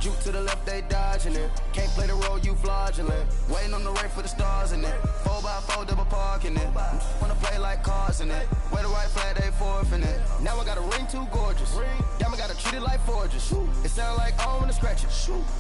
Juke to the left, they dodging it. Can't play the role, you fraudulent. Waiting on the rain for the stars in it. 4x4 double parking it. Wanna play like cars in it. Wear the right flag, they forfeiting it. Now I got a ring too gorgeous. Damn, I gotta treat it like forges. It sound like I wanna scratch it.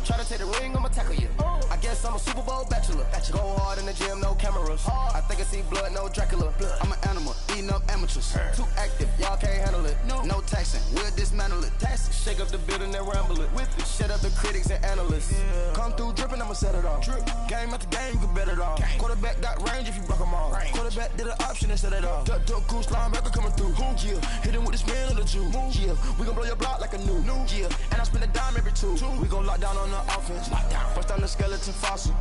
Try to take the ring, I'ma tackle you. I guess I'm a Super Bowl bachelor. Go hard in the gym, no cameras. I think I see blood, no Dracula. I'm an animal, eating up amateurs. Too active, y'all can't handle it. No taxing, we'll dismantle it. Shake up the building and ramble it. Whip it, shut up the critics and analysts. Come through dripping, I'ma set it off. Game after game, you can bet it off. Quarterback got range if you block them all. Quarterback did an option and set it off. Duck goose linebacker coming through. Yeah, hit him with the spin of the Jew. Yeah, we gon' blow your block like a new. Yeah, and I spend a dime every two. We gon' lock down on the offense. Bust down the skeleton fossil.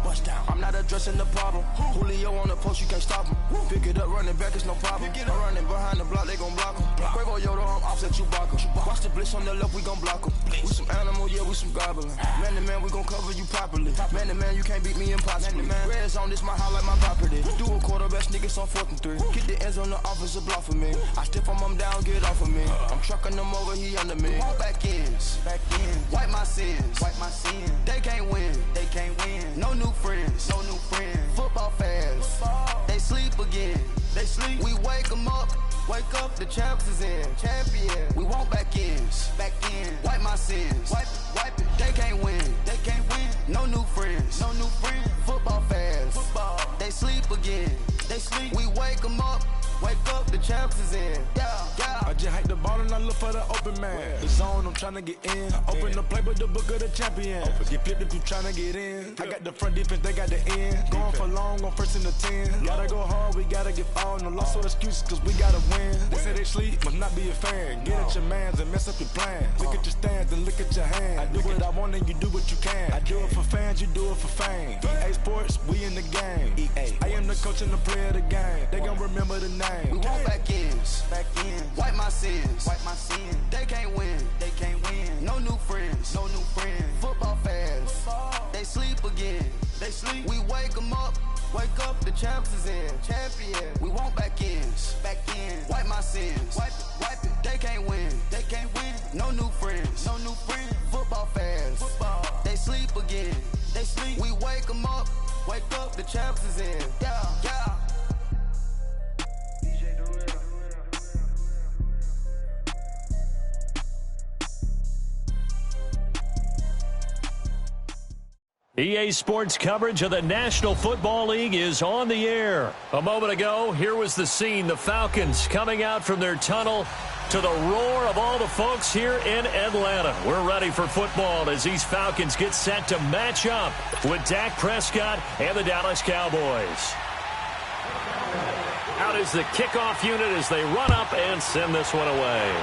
I'm not addressing the problem. Julio on the post, you can't stop him. Pick it up, running back, it's no problem. I'm running behind the block, they gon' block him. Quavo Yoda, I'm offset Chewbacca. Watch the blitz on the left, we gon' block him. We some animal, yeah, we some goblin. Man to man, we gon' cover you properly. Man to man, you can't beat me impossibly. Red zone, this my house like my property. Do a quarterback, niggas on 4th and 3. Get the ends on the offensive block for me. I stiff him down, get off of me. I'm trucking them over, he under me. Back ends, wipe my sins, They can't win, No new friends, Football fans, they sleep again. We wake them up. Wake up, the champs is in. Champion. We want back ends. Wipe my sins. Wipe it. They can't win. No new friends. Football fans. They sleep again. We wake them up. Wake up, the champs is in. Yeah. I just hike the ball and I look for the open man. The zone, I'm trying to get in. Open the playbook, the book of the champion. Get flipped if you trying to get in. I got the front defense, they got the end. Going for long, on 1st and the 10. Gotta go hard, we gotta get all. No loss or excuses, cause we gotta win. They say they sleep, must not be a fan. Get at your mans and mess up your plans. Look at your stands and look at your hands. I do what I want and you do what you can. I do it for fans, you do it for fame. EA Sports, we in the game. I am the coach and the player of the game. They gon' remember the name. We want back ends. Wipe my sins. They can't win. No new friends. Football fans. They sleep again. We wake them up. Wake up, the champs is in. Champion. We want back ends. Wipe my sins. Wipe it. They can't win. No new friends. Football fans. They sleep again. We wake them up. Wake up, the champs is in. Yeah. EA Sports coverage of the National Football League is on the air. A moment ago, here was the scene. The Falcons coming out from their tunnel to the roar of all the folks here in Atlanta. We're ready for football as these Falcons get set to match up with Dak Prescott and the Dallas Cowboys. Out is the kickoff unit as they run up and send this one away.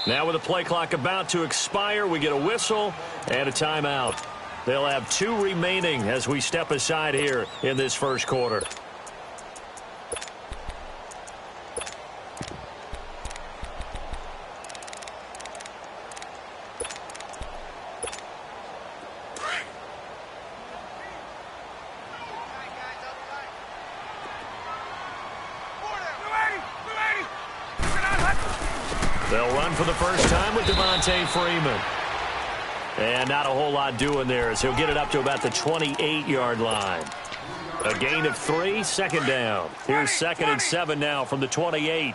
Now with the play clock about to expire, we get a whistle and a timeout. They'll have 2 remaining as we step aside here in this first quarter. They'll run for the first time with Devontae Freeman. And not a whole lot doing there as he'll get it up to about the 28-yard line. A gain of 3, second down. Here's 2nd and 7 now from the 28.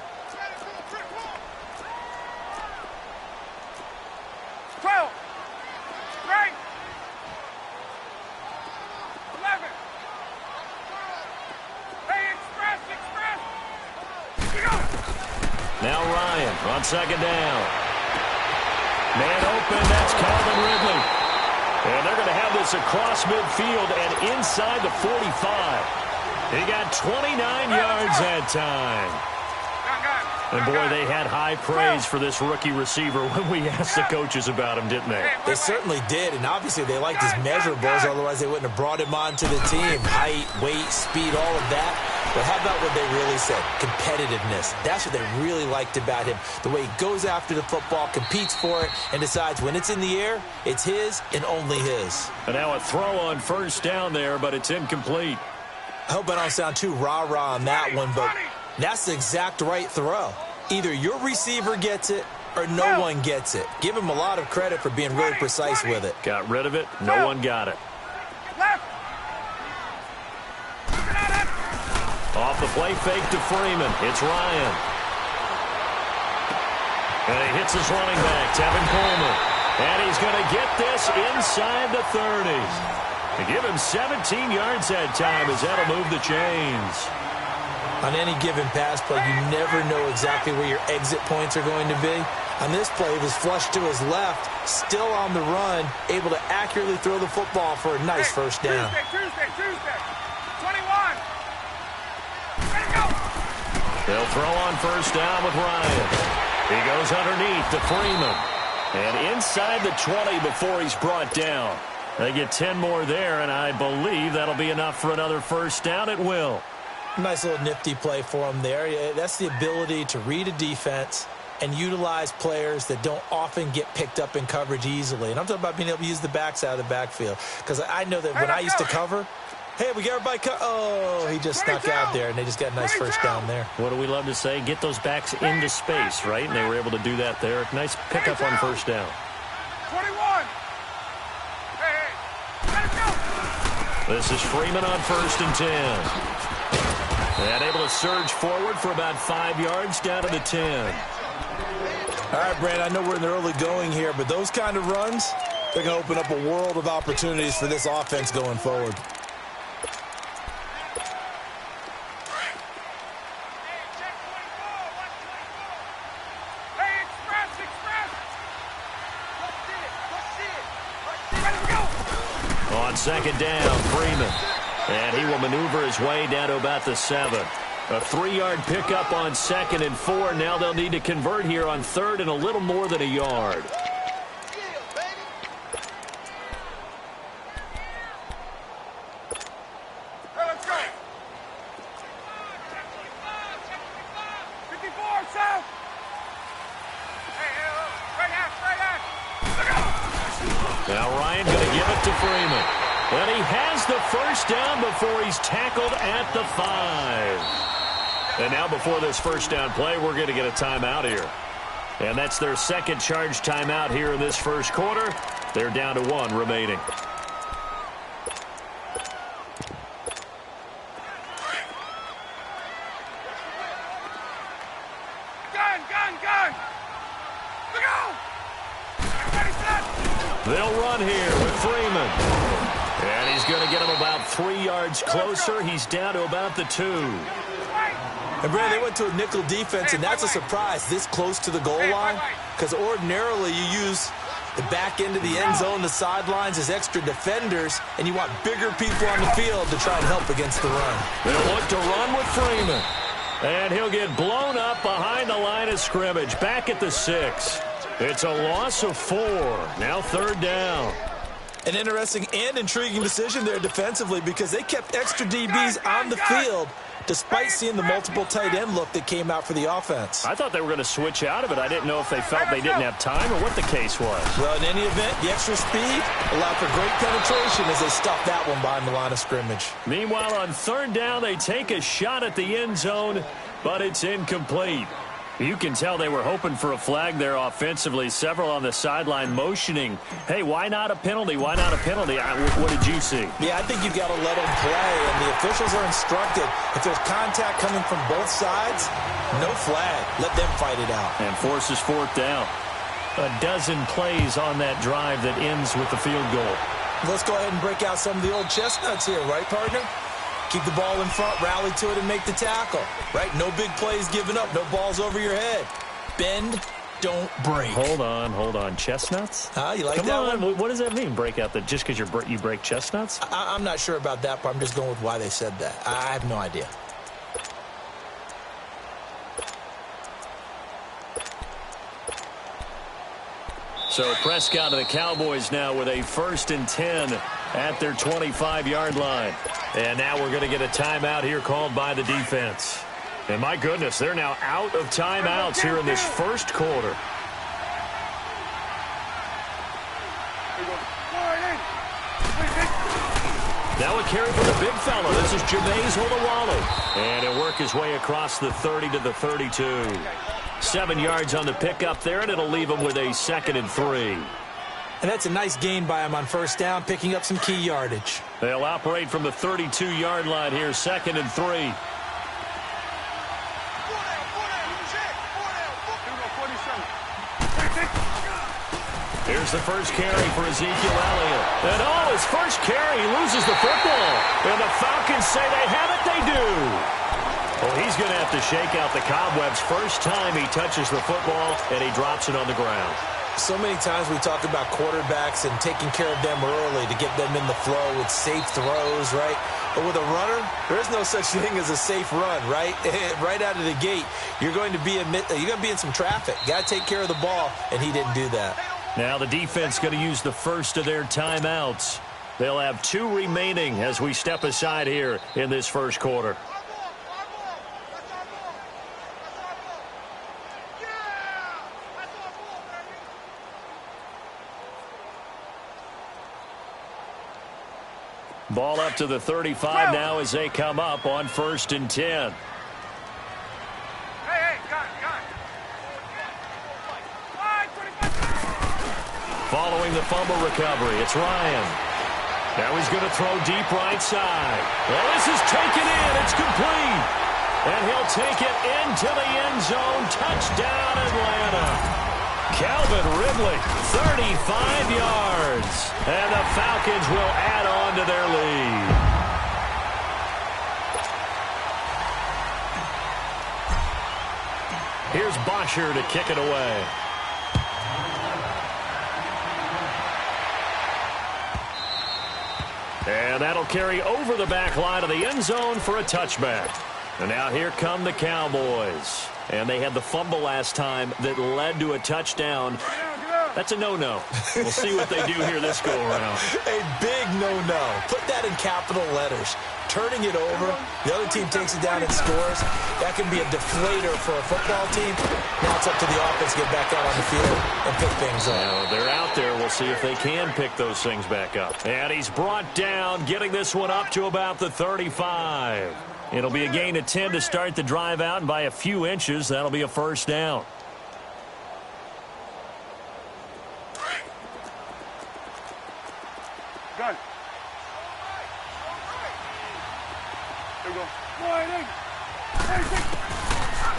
Now Ryan on 2nd down. Man open, that's Calvin Ridley. And they're going to have this across midfield and inside the 45. He got 29 yards that time. And, boy, they had high praise for this rookie receiver when we asked the coaches about him, didn't they? They certainly did, and obviously they liked his measurables, otherwise they wouldn't have brought him onto the team. Height, weight, speed, all of that. But how about what they really said? Competitiveness. That's what they really liked about him. The way he goes after the football, competes for it, and decides when it's in the air, it's his and only his. And now a throw on first down there, but it's incomplete. I hope I don't sound too rah-rah on that one, but that's the exact right throw. Either your receiver gets it or no one gets it. Give him a lot of credit for being really precise with it. Got rid of it. No one got it. Off the play fake to Freeman. It's Ryan. And he hits his running back, Tevin Coleman. And he's going to get this inside the 30. To give him 17 yards that time as that'll move the chains. On any given pass play, you never know exactly where your exit points are going to be. On this play, it was flushed to his left, still on the run, able to accurately throw the football for a nice first down. Tuesday. 21. Ready to go. They'll throw on first down with Ryan. He goes underneath to Freeman. And inside the 20 before he's brought down. They get 10 more there, and I believe that'll be enough for another first down. It will. Nice little nifty play for him there. That's the ability to read a defense and utilize players that don't often get picked up in coverage easily. And I'm talking about being able to use the backs out of the backfield. Because I know that when I used to cover, hey, we got everybody oh, he just snuck out there, and they just got a nice first down there. What do we love to say? Get those backs into space, right? And they were able to do that there. Nice pickup on first down. 21. This is Freeman on 1st and 10. And able to surge forward for about 5 yards down to the 10. All right, Brandon, I know we're in the early going here, but those kind of runs, they're going to open up a world of opportunities for this offense going forward. On second down, Freeman. And he will maneuver his way down to about the 7. A 3-yard pickup on 2nd and 4. Now they'll need to convert here on 3rd and a little more than a yard. Let's go. 54, south. Now Ryan going to give it to Freeman. And he has the first down before he's tackled at the 5. And now before this first down play, we're going to get a timeout here. And that's their second charge timeout here in this first quarter. They're down to 1 remaining. Gun. Look out. Ready, set. They'll run here with Freeman. And he's going to get him about 3 yards closer. He's down to about the 2. And, Brandon, they went to a nickel defense, and that's a surprise this close to the goal line, because ordinarily you use the back end of the end zone, the sidelines as extra defenders, and you want bigger people on the field to try and help against the run. They'll look to run with Freeman. And he'll get blown up behind the line of scrimmage, back at the 6. It's a loss of 4. Now 3rd down. An interesting and intriguing decision there defensively, because they kept extra DBs on the field despite seeing the multiple tight end look that came out for the offense. I thought they were going to switch out of it. I didn't know if they felt they didn't have time or what the case was. Well, in any event, the extra speed allowed for great penetration as they stuffed that one behind the line of scrimmage. Meanwhile, on 3rd down, they take a shot at the end zone, but it's incomplete. You can tell they were hoping for a flag there offensively. Several on the sideline motioning, hey, why not a penalty? Why not a penalty? What did you see? Yeah, I think you've got to let them play, and the officials are instructed. If there's contact coming from both sides, no flag. Let them fight it out. And forces 4th down. A dozen plays on that drive that ends with the field goal. Let's go ahead and break out some of the old chestnuts here, right, partner? Keep the ball in front, rally to it, and make the tackle. Right? No big plays given up, no balls over your head. Bend, don't break. Hold on. Chestnuts? You like Come that on. one? What does that mean, break out? Just because you break chestnuts? I'm not sure about that, but I'm just going with why they said that. I have no idea. So Prescott and the Cowboys now with a 1st and 10 at their 25-yard line. And now we're going to get a timeout here called by the defense. And my goodness, they're now out of timeouts here in this first quarter. Now a carry for the big fella. This is Jameis Olawale. And he'll work his way across the 30 to the 32. 7 yards on the pickup there, and it'll leave him with a 2nd and 3. And that's a nice gain by him on 1st down, picking up some key yardage. They'll operate from the 32-yard line here, 2nd and 3. Here's the first carry for Ezekiel Elliott. And his first carry, he loses the football. And the Falcons say they have it, they do. Well, he's going to have to shake out the cobwebs. First time he touches the football, and he drops it on the ground. So many times we talk about quarterbacks and taking care of them early to get them in the flow with safe throws, right? But with a runner, there is no such thing as a safe run, right? Right out of the gate, you're going to be in some traffic. Got to take care of the ball, and he didn't do that. Now the defense going to use the first of their timeouts. They'll have 2 remaining as we step aside here in this first quarter. Ball up to the 35 now as they come up on 1st and 10. Following the fumble recovery, it's Ryan. Now he's going to throw deep right side. Well, this is taken in. It's complete. And he'll take it into the end zone. Touchdown, Atlanta. Calvin Ridley, 35 yards. And the Falcons will add on to their lead. Here's Bosher to kick it away. And that'll carry over the back line of the end zone for a touchback. And now here come the Cowboys. And they had the fumble last time that led to a touchdown. That's a no-no. We'll see what they do here this go-around. A big no-no. Put that in capital letters. Turning it over, the other team takes it down and scores. That can be a deflator for a football team. Now it's up to the offense to get back out on the field and pick things up. Now, they're out there. We'll see if they can pick those things back up. And he's brought down, getting this one up to about the 35. It'll be a gain of 10 to start the drive out, and by a few inches, that'll be a 1st down. Gun. There we go.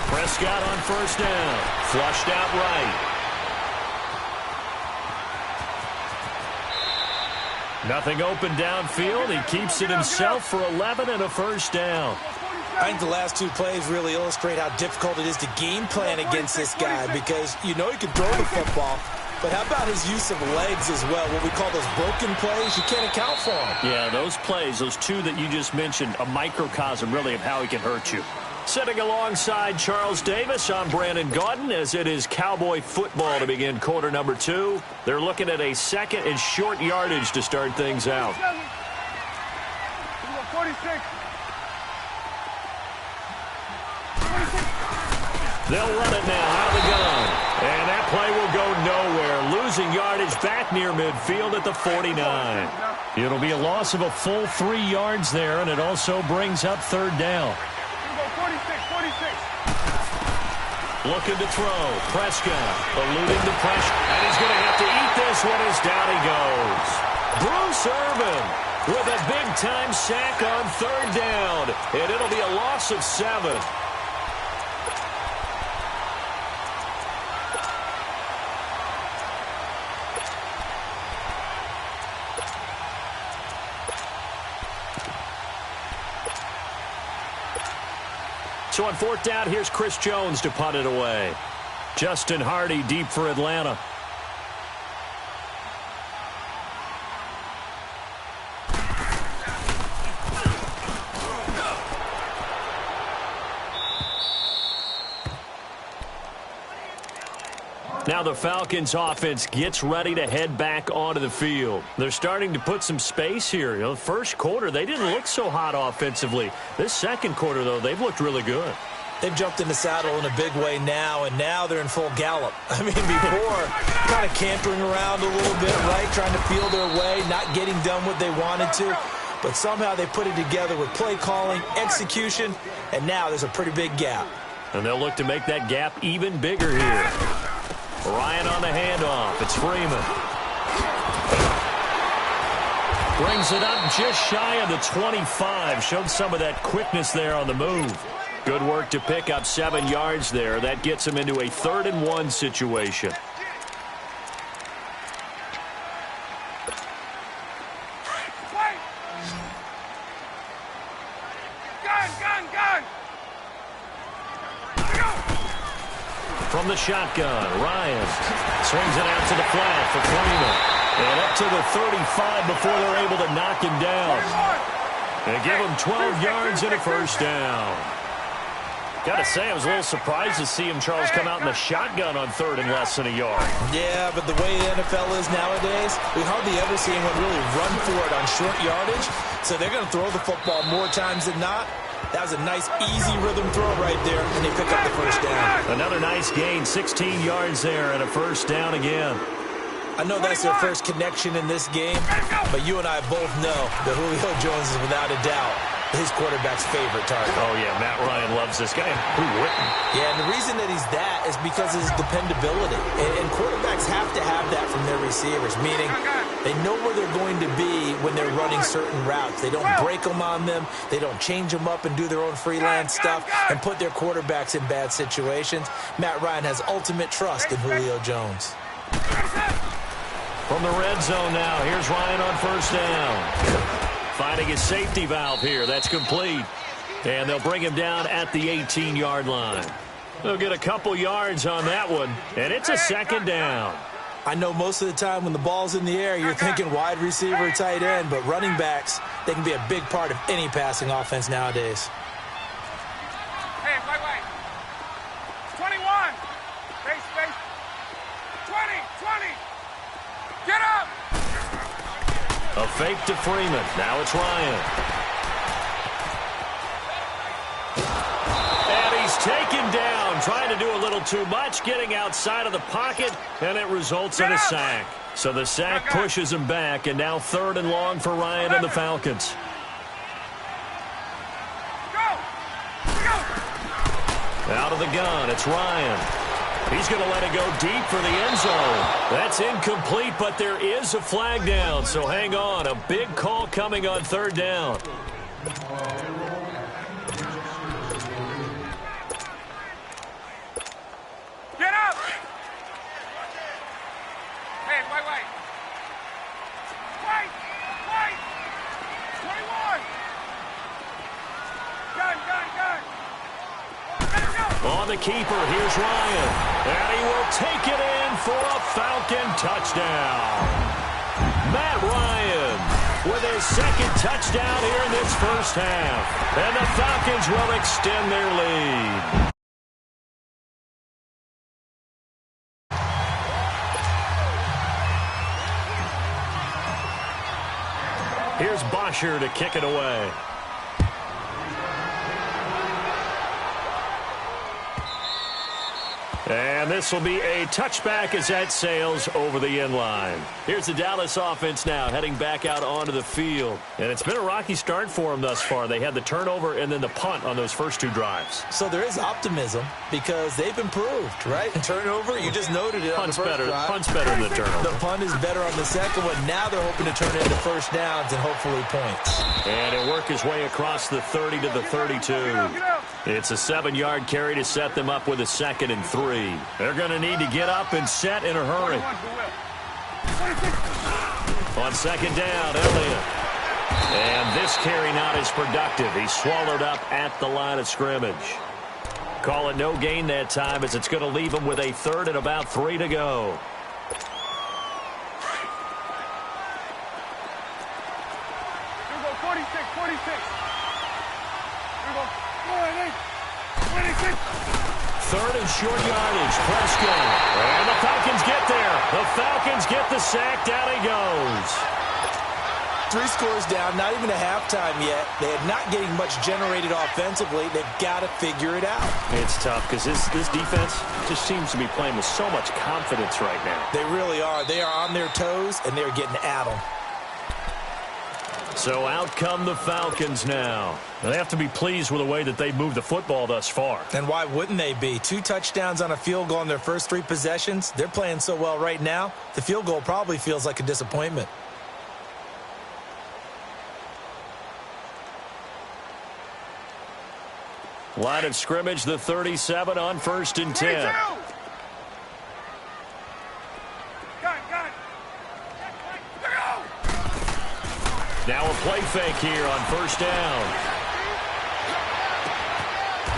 Prescott on 1st down. Flushed out right. Nothing open downfield. He keeps it himself for 11 and a 1st down. I think the last 2 plays really illustrate how difficult it is to game plan against this guy, because you know he can throw the football, but how about his use of legs as well? What we call those broken plays, you can't account for them. Yeah, those plays, those 2 that you just mentioned, a microcosm really of how he can hurt you. Sitting alongside Charles Davis, I'm Brandon Gaudin, as it is Cowboy football to begin quarter number 2. They're looking at a 2nd and short yardage to start things out. 46. They'll run it now out of the gun. And that play will go nowhere. Losing yardage back near midfield at the 49. It'll be a loss of a full 3 yards there, and it also brings up 3rd down. 46. Looking to throw. Prescott eluding the pressure. And he's going to have to eat this one as down he goes. Bruce Irvin with a big-time sack on 3rd down. And it'll be a loss of 7. So on 4th down, here's Chris Jones to punt it away. Justin Hardy deep for Atlanta. Now the Falcons offense gets ready to head back onto the field. They're starting to put some space here. The first quarter, they didn't look so hot offensively. This second quarter, though, they've looked really good. They've jumped in the saddle in a big way now, and now they're in full gallop. I mean, before, kind of cantering around a little bit, right, trying to feel their way, not getting done what they wanted to. But somehow they put it together with play calling, execution, and now there's a pretty big gap. And they'll look to make that gap even bigger here. Ryan on the handoff. It's Freeman. Brings it up just shy of the 25. Showed some of that quickness there on the move. Good work to pick up 7 yards there. That gets him into a 3rd-and-1 situation. Gun! From the shotgun, Ryan swings it out to the flat for Freeman. And up to the 35 before they're able to knock him down. And give him 12 yards and a first down. Got to say, I was a little surprised to see him, Charles, come out in the shotgun on 3rd and less than a yard. Yeah, but the way the NFL is nowadays, we hardly ever see anyone really run for it on short yardage. So they're going to throw the football more times than not. That was a nice, easy rhythm throw right there, and they pick up the first down. Another nice gain, 16 yards there, and a first down again. I know that's their first connection in this game, but you and I both know that Julio Jones is without a doubt his quarterback's favorite target. Oh, yeah, Matt Ryan loves this guy. Who wouldn't? Yeah, and the reason that he's that is because of his dependability. And quarterbacks have to have that from their receivers, meaning they know where they're going to be when they're running certain routes. They don't break them on them. They don't change them up and do their own freelance stuff and put their quarterbacks in bad situations. Matt Ryan has ultimate trust in Julio Jones. From the red zone now, here's Ryan on first down. Finding his safety valve here. That's complete. And they'll bring him down at the 18-yard line. They'll get a couple yards on that one, and it's a 2nd down. I know most of the time when the ball's in the air, you're thinking wide receiver, tight end, but running backs, they can be a big part of any passing offense nowadays. Hey, wait. 21. Space. 20. Get up! A fake to Freeman. Now it's Ryan. And he's taken down, trying to do a little too much, getting outside of the pocket, and it results in a sack. So the sack pushes him back, and now 3rd and long for Ryan and the Falcons. Out of the gun, it's Ryan. He's going to let it go deep for the end zone. That's incomplete, but there is a flag down, so hang on. A big call coming on 3rd down. Get up! Hey, wait. 21! Gun! On the keeper, here's Ryan. And he will take it in for a Falcon touchdown. Matt Ryan with his 2nd touchdown here in this first half. And the Falcons will extend their lead. Here's Bosher to kick it away. And this will be a touchback as that sails over the end line. Here's the Dallas offense now heading back out onto the field. And it's been a rocky start for them thus far. They had the turnover and then the punt on those first 2 drives. So there is optimism because they've improved, right? Turnover, you just noted it on the first drive. Punt's better than the turnover. The punt is better on the second one. Now they're hoping to turn it into first downs and hopefully points. And he'll work his way across the 30 to the 32. It's a 7-yard carry to set them up with a 2nd and 3. They're going to need to get up and set in a hurry. On 2nd down, Elliott. And this carry not as productive. He's swallowed up at the line of scrimmage. Call it no gain that time as it's going to leave them with a third and about 3 to go. Here we go, 46, 46. Here we go, 26. Third and short yardage. Prescott. And the Falcons get there. The Falcons get the sack. Down he goes. 3 scores down, not even a halftime yet. They are not getting much generated offensively. They've got to figure it out. It's tough because this defense just seems to be playing with so much confidence right now. They really are. They are on their toes, and they're getting at them. So out come the Falcons now. They have to be pleased with the way that they've moved the football thus far. And why wouldn't they be? 2 touchdowns on a field goal in their first 3 possessions. They're playing so well right now, the field goal probably feels like a disappointment. Line of scrimmage, the 37 on 1st and 10. Now a play fake here on 1st down.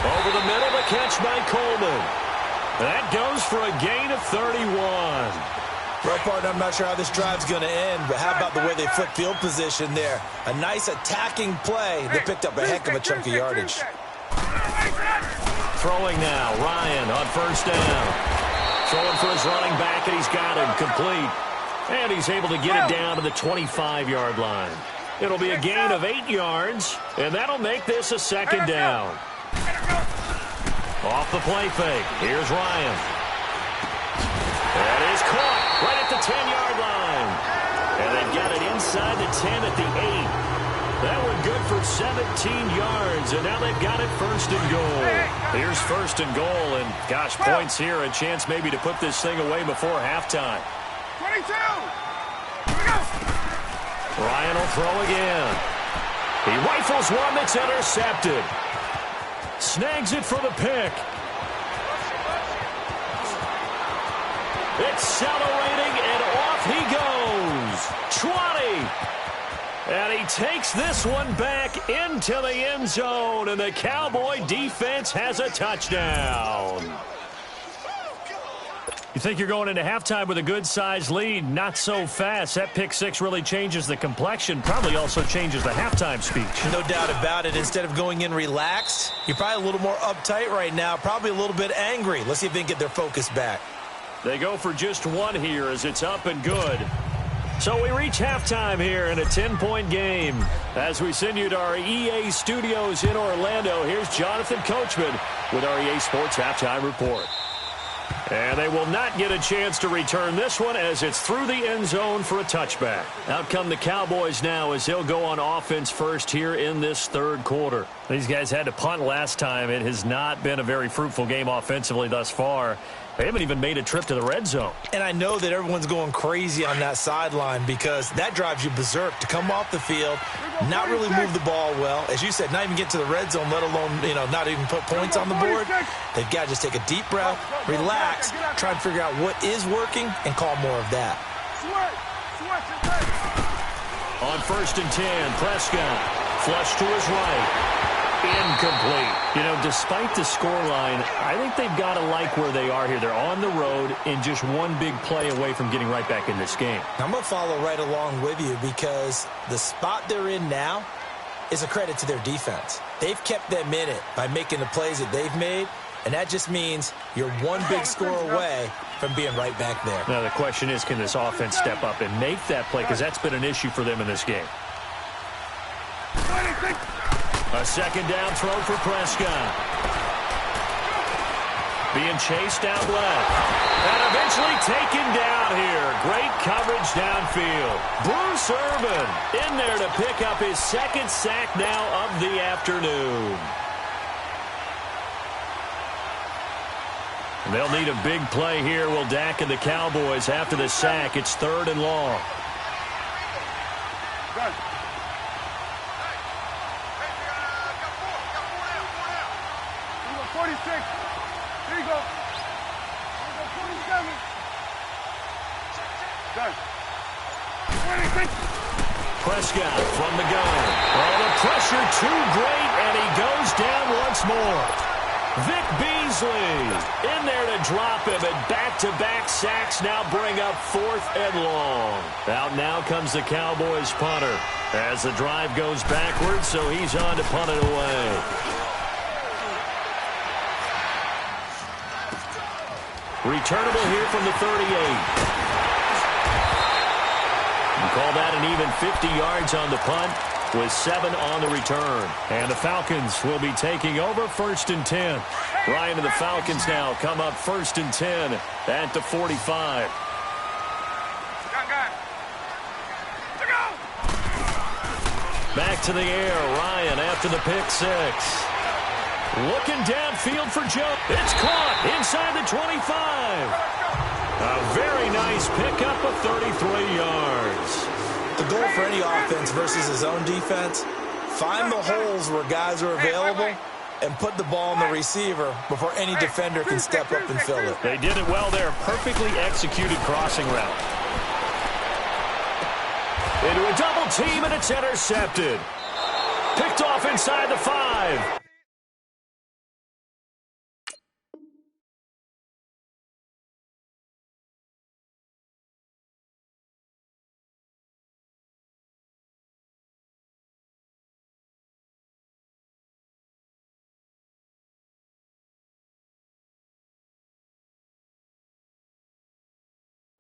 Over the middle, the catch by Coleman. That goes for a gain of 31. Well, partner, I'm not sure how this drive's going to end, but how about the way they flip field position there? A nice attacking play. They picked up a heck of a chunk of yardage. Throwing now, Ryan on 1st down. Throwing for his running back, and he's got him complete. And he's able to get it down to the 25-yard line. It'll be a gain of 8 yards, and that'll make this a 2nd down. Off the play fake, here's Ryan. That is caught right at the 10-yard line. And they've got it inside the 10 at the 8. That one good for 17 yards, and now they've got it 1st and goal. Here's 1st and goal, and gosh, points here, a chance maybe to put this thing away before halftime. 22! Here we go! Ryan will throw again. He rifles one that's intercepted. Snags it for the pick. Accelerating, and off he goes. 20. And he takes this one back into the end zone, and the Cowboy defense has a touchdown. You think you're going into halftime with a good-sized lead? Not so fast. That pick six really changes the complexion, probably also changes the halftime speech. No doubt about it. Instead of going in relaxed, you're probably a little more uptight right now, probably a little bit angry. Let's see if they can get their focus back. They go for just one here as it's up and good. So we reach halftime here in a 10-point game. As we send you to our EA studios in Orlando, here's Jonathan Coachman with our EA Sports Halftime Report. And they will not get a chance to return this one as it's through the end zone for a touchback. Out come the Cowboys now as they'll go on offense first here in this third quarter. These guys had to punt last time. It has not been a very fruitful game offensively thus far. They haven't even made a trip to the red zone. And I know that everyone's going crazy on that sideline because that drives you berserk to come off the field, not really move the ball well. As you said, not even get to the red zone, let alone, not even put points on the board. They've got to just take a deep breath, relax, try and figure out what is working, and call more of that. On 1st and 10, Prescott flush to his right. Incomplete. Despite the scoreline, I think they've got to like where they are here. They're on the road and just one big play away from getting right back in this game. I'm going to follow right along with you because the spot they're in now is a credit to their defense. They've kept them in it by making the plays that they've made, and that just means you're one big score away from being right back there. Now, the question is, can this offense step up and make that play? Because that's been an issue for them in this game. A second down throw for Prescott. Being chased out left. And eventually taken down here. Great coverage downfield. Bruce Irvin in there to pick up his second sack now of the afternoon. They'll need a big play here. Will Dak and the Cowboys after the sack. It's 3rd and long. Good. 46. Here you go. 47. Done. 26. Prescott from the gun. Oh, the pressure too great, and he goes down once more. Vic Beasley in there to drop him, and back-to-back sacks now bring up 4th and long. Out now comes the Cowboys punter as the drive goes backwards, so he's on to punt it away. Returnable here from the 38. You call that an even 50 yards on the punt with 7 on the return. And the Falcons will be taking over 1st and 10. Ryan and the Falcons now come up 1st and 10 at the 45. Back to the air. Ryan after the pick 6. Looking downfield for Joe. It's caught inside the 25. A very nice pickup of 33 yards. The goal for any offense versus his own defense, find the holes where guys are available and put the ball on the receiver before any defender can step up and fill it. They did it well there. Perfectly executed crossing route. Into a double team, and it's intercepted. Picked off inside the 5.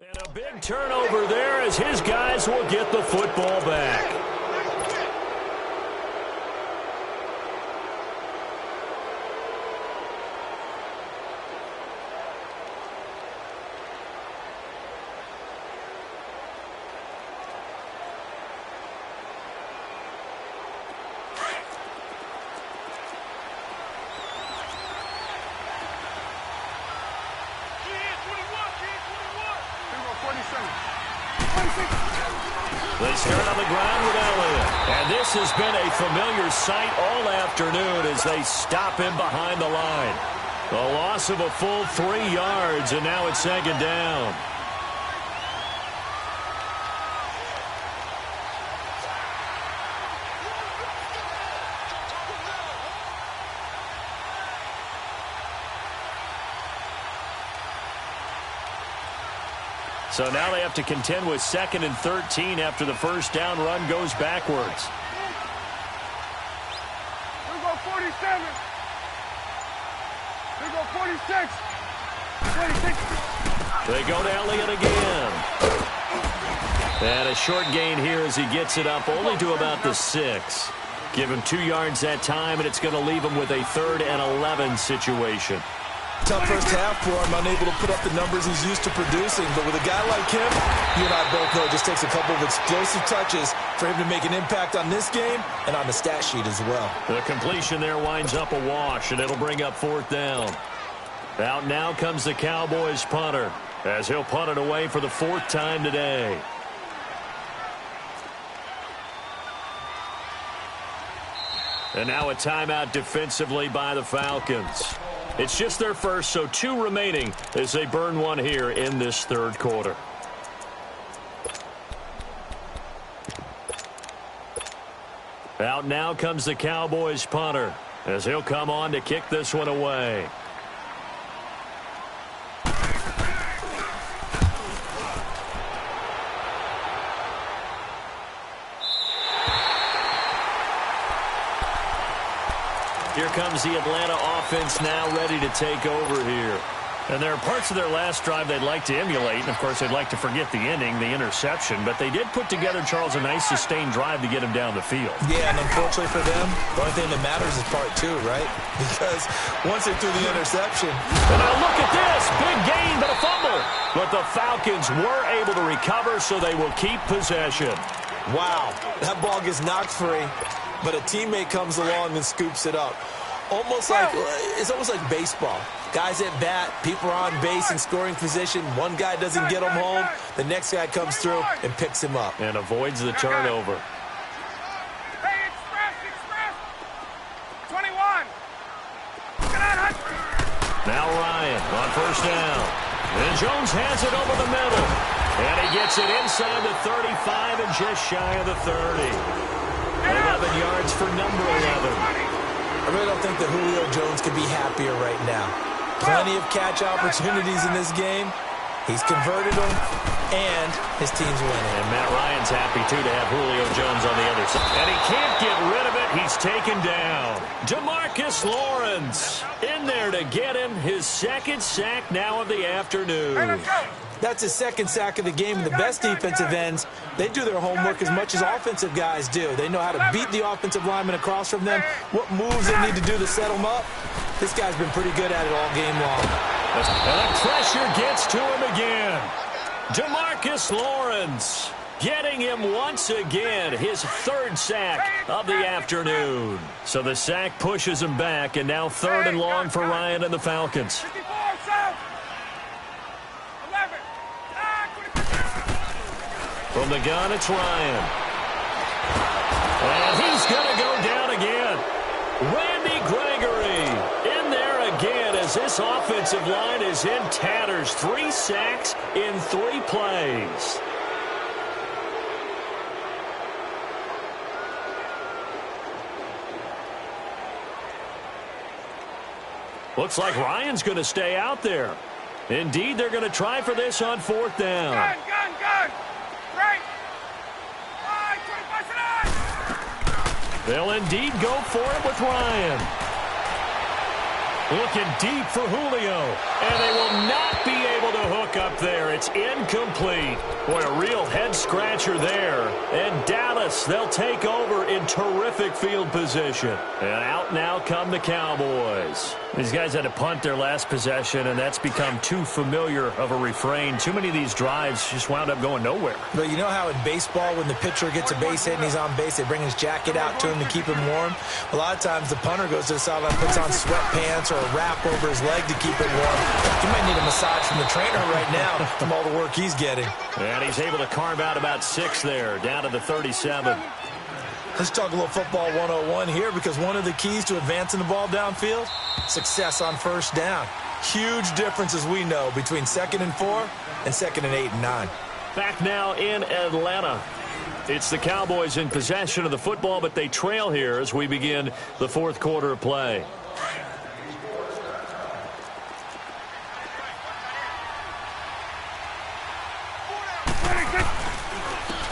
And a big turnover there as his guys will get the football back. They start on the ground with Elliott. And this has been a familiar sight all afternoon as they stop him behind the line. A loss of a full 3 yards, and now it's 2nd down. So now they have to contend with 2nd and 13 after the first down run goes backwards. Here we go 47. Here we go 46. 26. They go to Elliott again. And a short gain here as he gets it up only to about the 6. Give him 2 yards that time, and it's going to leave him with a 3rd and 11 situation. Tough first half for him, unable to put up the numbers he's used to producing. But with a guy like him, you and I both know it just takes a couple of explosive touches for him to make an impact on this game and on the stat sheet as well. The completion there winds up a wash, and it'll bring up 4th down. Out now comes the Cowboys punter as he'll punt it away for the 4th time today. And now a timeout defensively by the Falcons. It's just their first, so 2 remaining as they burn one here in this 3rd quarter. Out now comes the Cowboys punter as he'll come on to kick this one away. Here comes the Atlanta offense now ready to take over here. And there are parts of their last drive they'd like to emulate. And, of course, they'd like to forget the ending, the interception. But they did put together, Charles, a nice sustained drive to get him down the field. Yeah, and unfortunately for them, the only thing that matters is part 2, right? Because once they threw the interception. And now look at this. Big gain, but a fumble. But the Falcons were able to recover, so they will keep possession. Wow, that ball gets knocked free, but a teammate comes along and scoops it up. It's almost like baseball. Guys at bat, people are on base in scoring position. One guy doesn't get him home. The next guy comes through and picks him up. And avoids the turnover. Hey, express. 21. Now Ryan on 1st down. And Jones has it over the middle. And he gets it inside the 35 and just shy of the 30. 11 yards for number 11. I really don't think that Julio Jones could be happier right now. Plenty of catch opportunities in this game. He's converted them, and his team's winning. And Matt Ryan's happy, too, to have Julio Jones on the other side. And he can't get rid of it. He's taken down. DeMarcus Lawrence in there to get him his second sack now of the afternoon. That's his second sack of the game. And the best defensive ends, they do their homework as much as offensive guys do. They know how to beat the offensive lineman across from them, what moves they need to do to set them up. This guy's been pretty good at it all game long. And the pressure gets to him again. DeMarcus Lawrence getting him once again, his third sack of the afternoon. So the sack pushes him back, and now 3rd and long for Ryan and the Falcons. From the gun, it's Ryan. And he's going to go down again. Randy Gregory in there again as this offensive line is in tatters. 3 sacks in 3 plays. Looks like Ryan's going to stay out there. Indeed, they're going to try for this on 4th down. Gun. Right. They'll indeed go for it with Ryan. Looking deep for Julio. And they will not be able to hook up there. It's incomplete. Boy, a real head-scratcher there. And Dallas, they'll take over in terrific field position. And out now come the Cowboys. These guys had to punt their last possession, and that's become too familiar of a refrain. Too many of these drives just wound up going nowhere. But you know how in baseball, when the pitcher gets a base hit and he's on base, they bring his jacket out to him to keep him warm? A lot of times the punter goes to the sideline, puts on sweatpants or a wrap over his leg to keep it warm. He might need a massage from the trainer right now from all the work he's getting. And he's able to carve out about 6 there, down to the 37. Let's talk a little football 101 here, because one of the keys to advancing the ball downfield, success on 1st down. Huge difference, as we know, between 2nd and 4 and 2nd and 8 and 9. Back now in Atlanta. It's the Cowboys in possession of the football, but they trail here as we begin the 4th quarter of play.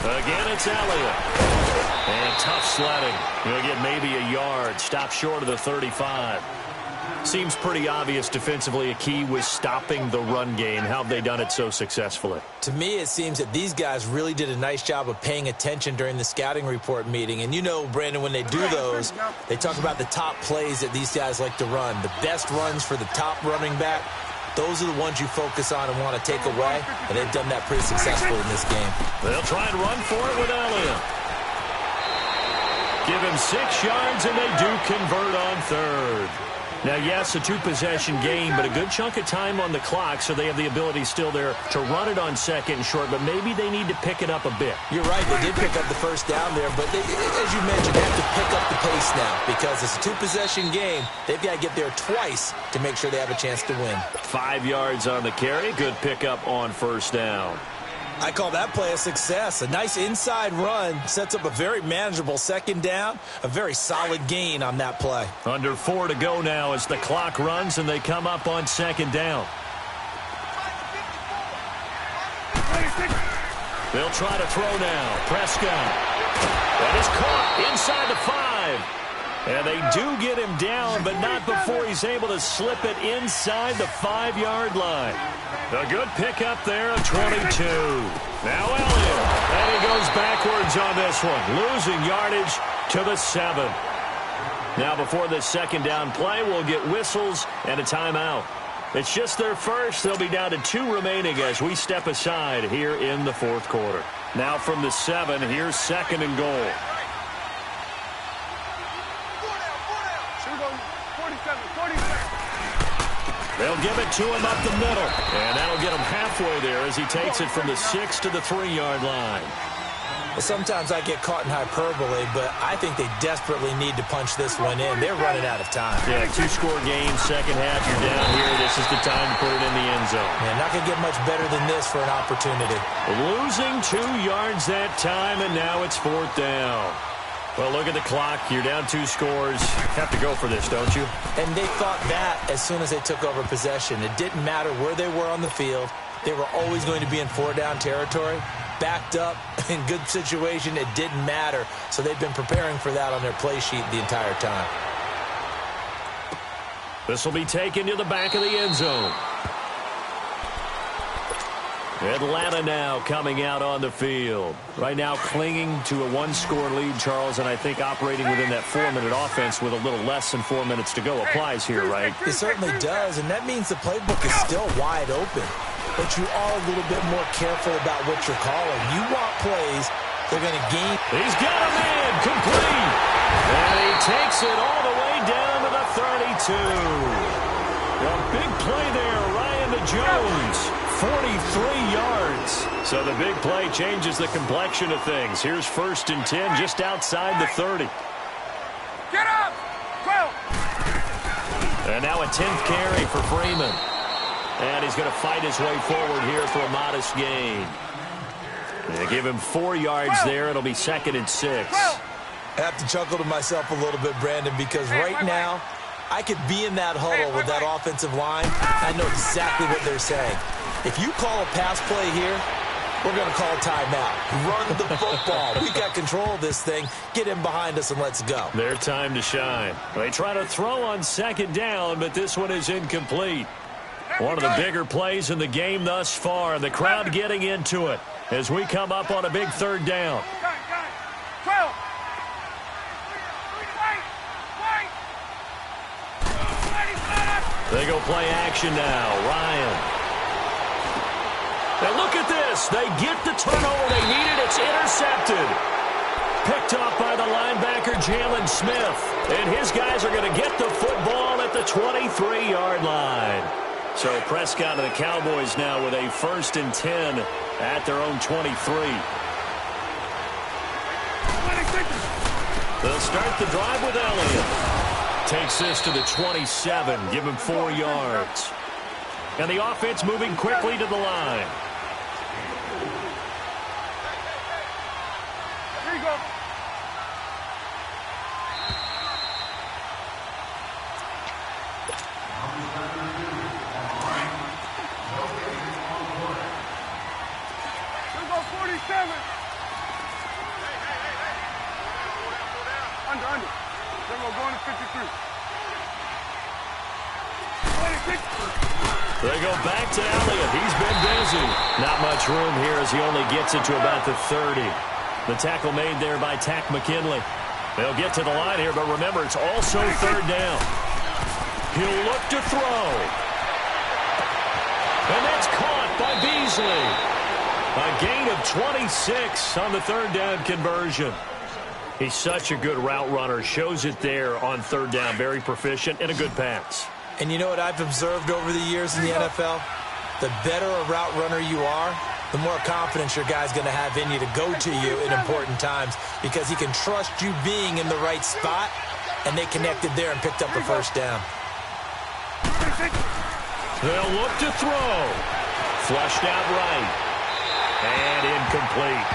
Again, it's Elliott. And tough sledding. He'll get maybe a yard. Stop short of the 35. Seems pretty obvious defensively a key was stopping the run game. How have they done it so successfully? To me, it seems that these guys really did a nice job of paying attention during the scouting report meeting. And you know, Brandon, when they do those, they talk about the top plays that these guys like to run. The best runs for the top running back. Those are the ones you focus on and want to take away, and they've done that pretty successfully in this game. They'll try and run for it with Elliott. Give him 6 yards, and they do convert on 3rd. Now, yes, a 2-possession game, but a good chunk of time on the clock, so they have the ability still there to run it on 2nd and short, but maybe they need to pick it up a bit. You're right. They did pick up the 1st down there, but they, as you mentioned, have to pick up the pace now, because it's a 2-possession game. They've got to get there twice to make sure they have a chance to win. 5 yards on the carry. Good pickup on 1st down. I call that play a success. A nice inside run sets up a very manageable 2nd down. A very solid gain on that play. Under 4 to go now as the clock runs and they come up on 2nd down. They'll try to throw now. Prescott. That is caught inside the 5. And they do get him down, but not before he's able to slip it inside the 5-yard line. A good pickup there of 22. Now Elliott. And he goes backwards on this one. Losing yardage to the 7. Now before this 2nd down play, we'll get whistles and a timeout. It's just their first. They'll be down to 2 remaining as we step aside here in the 4th quarter. Now from the 7, here's 2nd and goal. They'll give it to him up the middle. And that'll get him halfway there as he takes it from the 6 to the 3-yard line. Well, sometimes I get caught in hyperbole, but I think they desperately need to punch this one in. They're running out of time. Yeah, 2-score game, 2nd half, you're down here. This is the time to put it in the end zone. Man, not going to get much better than this for an opportunity. Losing 2 yards that time, and now it's 4th down. Well, look at the clock. You're down 2 scores. Have to go for this, don't you? And they thought that as soon as they took over possession. It didn't matter where they were on the field. They were always going to be in 4-down territory. Backed up, in good situation, it didn't matter. So they've been preparing for that on their play sheet the entire time. This will be taken to the back of the end zone. Atlanta now coming out on the field. Right now clinging to a 1-score lead, Charles, and I think operating within that 4-minute offense with a little less than 4 minutes to go applies here, right? It certainly does, and that means the playbook is still wide open. But you are a little bit more careful about what you're calling. You want plays, they're going to gain. He's got a man, complete. And he takes it all the way down to the 32. A big play there, Ryan to Jones. 43 yards. So the big play changes the complexion of things. Here's 1st and 10 just outside the 30. Get up! 12! And now a 10th carry for Freeman. And he's going to fight his way forward here for a modest gain. They give him 4 yards there. It'll be 2nd and 6. I have to chuckle to myself a little bit, Brandon, because right now I could be in that huddle with that offensive line. I know exactly what they're saying. If you call a pass play here, we're going to call a timeout. Run the football. We've got control of this thing. Get in behind us and let's go. Their time to shine. They try to throw on 2nd down, but this one is incomplete. One of the bigger plays in the game thus far. The crowd getting into it as we come up on a big 3rd down. 12! They go play action now. Ryan. And look at this. They get the turnover they needed. It's intercepted. Picked off by the linebacker, Jalen Smith. And his guys are going to get the football at the 23-yard line. So Prescott and the Cowboys now with a 1st and 10 at their own 23. They'll start the drive with Elliott. Takes this to the 27. Give him 4 yards. And the offense moving quickly to the line. Here you go. Here go 47. Under. Then we're going to 53. 26. They go back to Elliott. He's been busy. Not much room here as he only gets it to about the 30. The tackle made there by Tack McKinley. They'll get to the line here, but remember, it's also 3rd down. He'll look to throw. And that's caught by Beasley. A gain of 26 on the 3rd down conversion. He's such a good route runner. Shows it there on 3rd down. Very proficient and a good pass. And you know what I've observed over the years in the NFL? The better a route runner you are, the more confidence your guy's going to have in you to go to you in important times because he can trust you being in the right spot, and they connected there and picked up the 1st down. They'll look to throw. Flushed out right. And incomplete.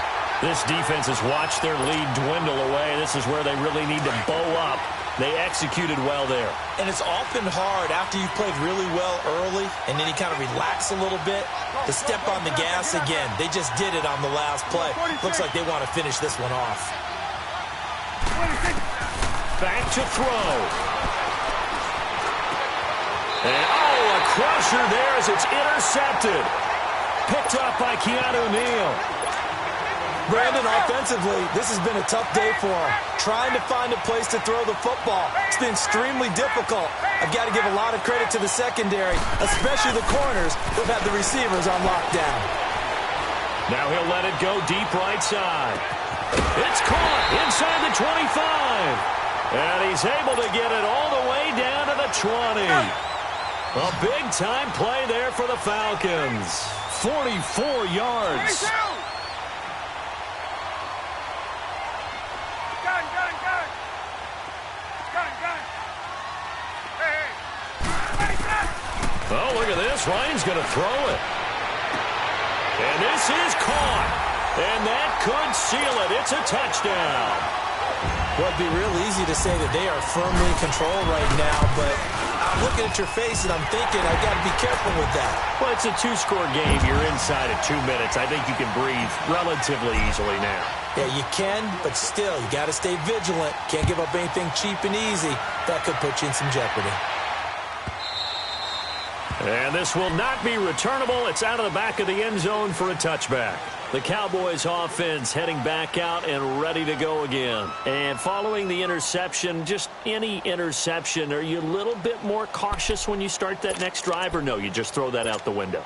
This defense has watched their lead dwindle away. This is where they really need to bow up. They executed well there. And it's often hard after you've played really well early and then you kind of relax a little bit to step on the gas again. They just did it on the last play. Looks like they want to finish this one off. Back to throw. And, a crusher there as it's intercepted. Picked up by Keanu Neal. Brandon, offensively, this has been a tough day for him. Trying to find a place to throw the football. It's been extremely difficult. I've got to give a lot of credit to the secondary, especially the corners who've had the receivers on lockdown. Now he'll let it go deep right side. It's caught inside the 25. And he's able to get it all the way down to the 20. A big-time play there for the Falcons. 44 yards. Oh, look at this. Ryan's going to throw it. And this is caught. And that could seal it. It's a touchdown. Well, it'd be real easy to say that they are firmly in control right now, but I'm looking at your face and I'm thinking I've got to be careful with that. Well, it's a two-score game. You're inside of 2 minutes. I think you can breathe relatively easily now. Yeah, you can, but still, you got to stay vigilant. Can't give up anything cheap and easy. That could put you in some jeopardy. And this will not be returnable. It's out of the back of the end zone for a touchback. The Cowboys offense heading back out and ready to go again. And following the interception, just any interception, are you a little bit more cautious when you start that next drive, or no, you just throw that out the window?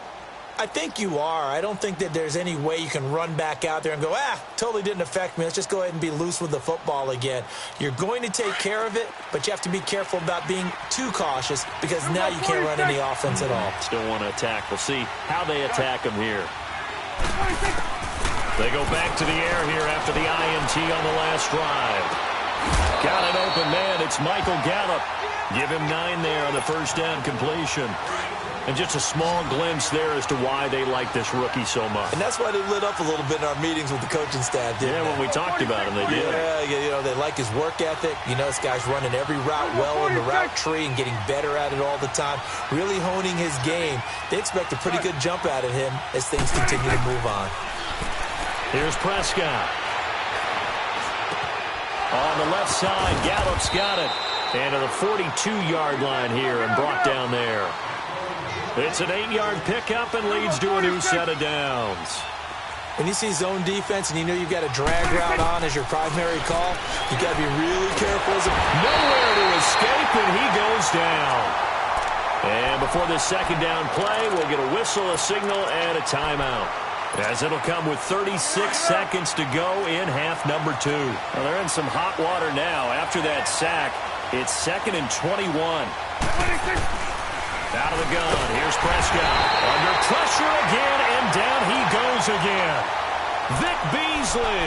I think you are. I don't think that there's any way you can run back out there and go, totally didn't affect me. Let's just go ahead and be loose with the football again. You're going to take care of it, but you have to be careful about being too cautious because now you can't run any offense at all. Still want to attack. We'll see how they attack them here. They go back to the air here after the INT on the last drive. Got an open man. It's Michael Gallup. Give him 9 there on the first down completion. And just a small glimpse there as to why they like this rookie so much. And that's why they lit up a little bit in our meetings with the coaching staff, didn't they? When we talked about him, they did. Yeah, they like his work ethic. You know, this guy's running every route well on the route tree and getting better at it all the time, really honing his game. They expect a pretty good jump out of him as things continue to move on. Here's Prescott. On the left side, Gallup's got it. And to the 42-yard line here and brought down there. It's an 8-yard pickup and leads to a new set of downs. When you see zone defense and you know you've got a drag route on as your primary call, you got to be really careful. Nowhere to escape, and he goes down. And before this second down play, we'll get a whistle, a signal, and a timeout. As it'll come with 36 seconds to go in half number 2. Well, they're in some hot water now. After that sack, it's 2nd and 21. Out of the gun, here's Prescott. Under pressure again, and down he goes again. Vic Beasley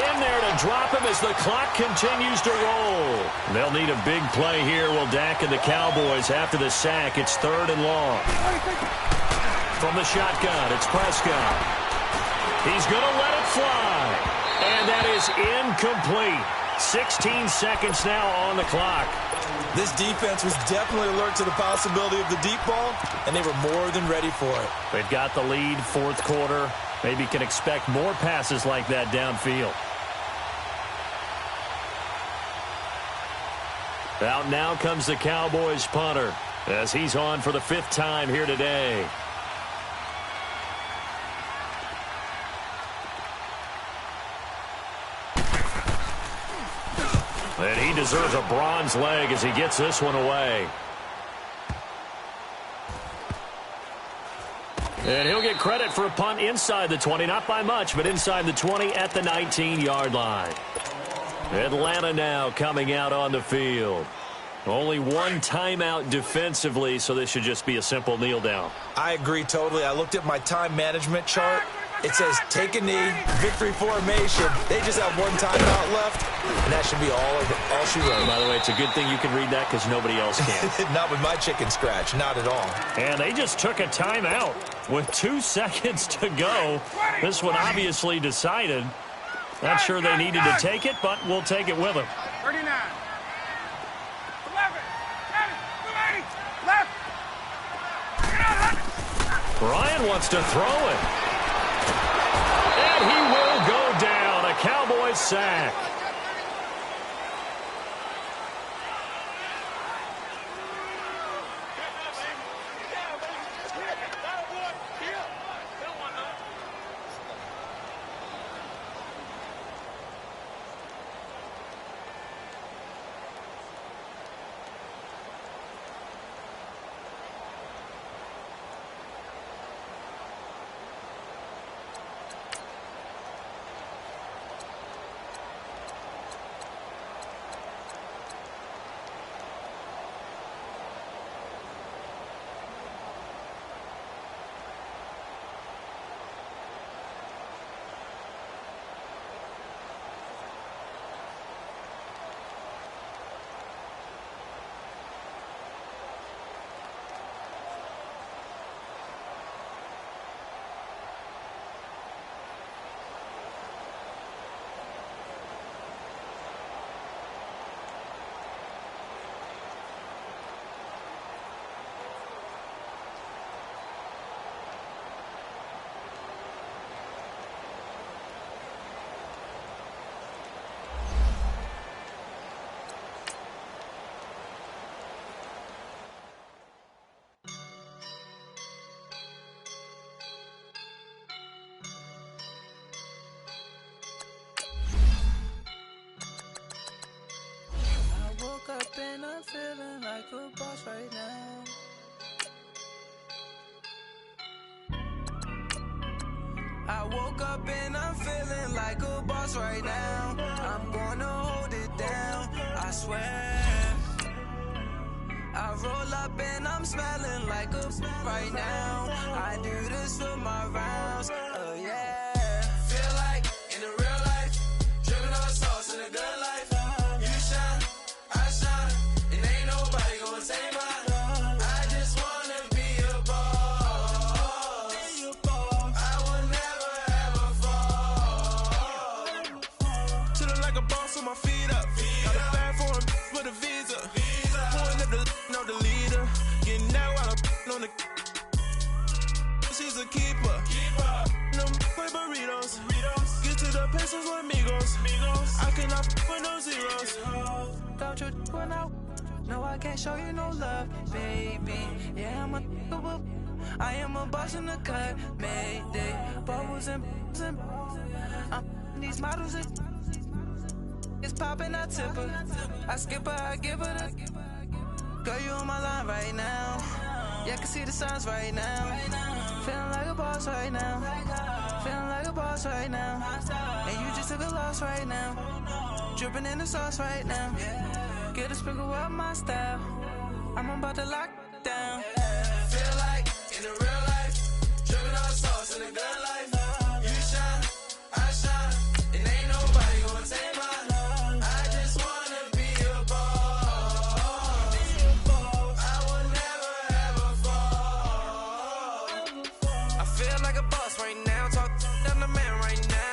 in there to drop him as the clock continues to roll. They'll need a big play here, will Dak and the Cowboys after the sack. It's 3rd and long. From the shotgun, it's Prescott. He's going to let it fly. And that is incomplete. 16 seconds now on the clock. This defense was definitely alert to the possibility of the deep ball, and they were more than ready for it. They've got the lead, 4th quarter. Maybe can expect more passes like that downfield. Out now comes the Cowboys punter as he's on for the 5th time here today. And he deserves a bronze leg as he gets this one away. And he'll get credit for a punt inside the 20, not by much, but inside the 20 at the 19-yard line. Atlanta now coming out on the field. Only one timeout defensively, so this should just be a simple kneel down. I agree totally. I looked at my time management chart. It says take a knee, victory formation. They just have one timeout left, and that should be all she wrote. By the way, it's a good thing you can read that because nobody else can. Not with my chicken scratch, not at all. And they just took a timeout with 2 seconds to go. This one obviously decided. Not sure they needed to take it, but we'll take it with them. 39. 11. 280. Left. Ryan wants to throw it. And he will go down. A Cowboys sack. woke up and I'm feeling like a boss right now. I'm gonna hold it down, I swear. I roll up and I'm smelling like a right now. I do this for my rounds, oh yeah. Feel like in the real life, dripping on sauce in the good life. You shine, I shine, and ain't nobody gonna take mine. I just wanna be a boss. I will never ever fall. Chillin' like a boss with my feet up. Got a bag for him with a visa. Pulling up the know the leader. Getting that while I'm on the. She's a keeper. No play burritos. Get to the pesos with amigos. I cannot with no zeros. Don't you run out? No, I can't show you no love, baby. Yeah, I am a boss in the cut, Mayday. Bubbles and these models it's popping, I tip her. I skip her, I give her the. Girl, you on my line right now. Yeah, I can see the signs right now. Feeling like a boss right now. Feeling like a boss right now. And you just took a loss right now. Dripping in the sauce right now. Get a sprinkle up my style. I'm about to lock down. Feel like in the real life, dripping on sauce in the good life. You shine, I shine, and ain't nobody gonna take mine. I just wanna be a boss. I will never ever fall. I feel like a boss right now. Talk to the man right now.